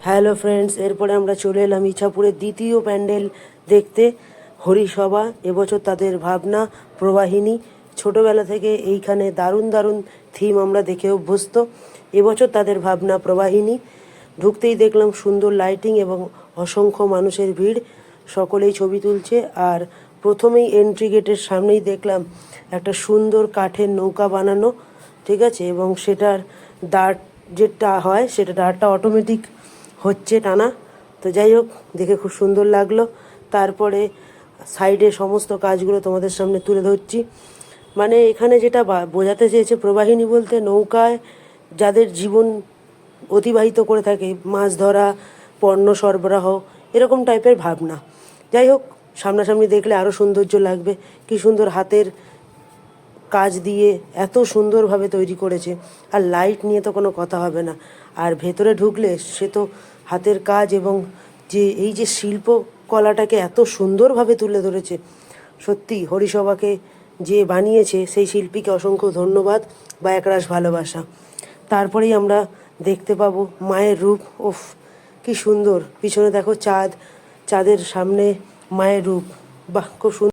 Hello friends, এরপরে আমরা চলে এলাম ইছাপুরের দ্বিতীয় প্যান্ডেল দেখতে, হরিসভা। এবছর তাদের ভাবনা প্রবাহিনী। ছোটোবেলা থেকে এইখানে দারুণ দারুণ থিম আমরা দেখে অভ্যস্ত। এবছর তাদের ভাবনা প্রবাহিনী। ঢুকতেই দেখলাম সুন্দর লাইটিং এবং অসংখ্য মানুষের ভিড়, সকলেই ছবি তুলছে। আর প্রথমেই এন্ট্রি গেটের সামনেই দেখলাম একটা সুন্দর কাঠের নৌকা বানানো, ঠিক আছে, এবং সেটার দাঁড় যেটা হয় সেটা দাঁড়টা অটোমেটিক হচ্ছে টানা। তো যাই হোক, দেখে খুব সুন্দর লাগলো। তারপরে সাইডে সমস্ত কাজগুলো তোমাদের সামনে তুলে ধরছি। মানে এখানে যেটা বোঝাতে চেয়েছে প্রবাহিনী বলতে, নৌকায় যাদের জীবন অতিবাহিত করে থাকে, মাছ ধরা, পণ্য সরবরাহ, এরকম টাইপের ভাবনা। যাই হোক, সামনাসামনি দেখলে আরও সৌন্দর্য লাগবে। কী সুন্দর হাতের কাজ দিয়ে এত সুন্দরভাবে তৈরি করেছে। আর লাইট নিয়ে তো কোনো কথা হবে না। আর ভেতরে ঢুকলে সে তো হাতের কাজ এবং যে এই যে শিল্পকলাটাকে এত সুন্দরভাবে তুলে ধরেছে। সত্যি হরিসভাকে যে বানিয়েছে সেই শিল্পীকে অসংখ্য ধন্যবাদ বা একরাশ ভালোবাসা। তারপরেই আমরা দেখতে পাবো মায়ের রূপ। ওফ, কি সুন্দর! পিছনে দেখো চাঁদ, চাঁদের সামনে মায়ের রূপ। বাহ, খুব সুন্দর।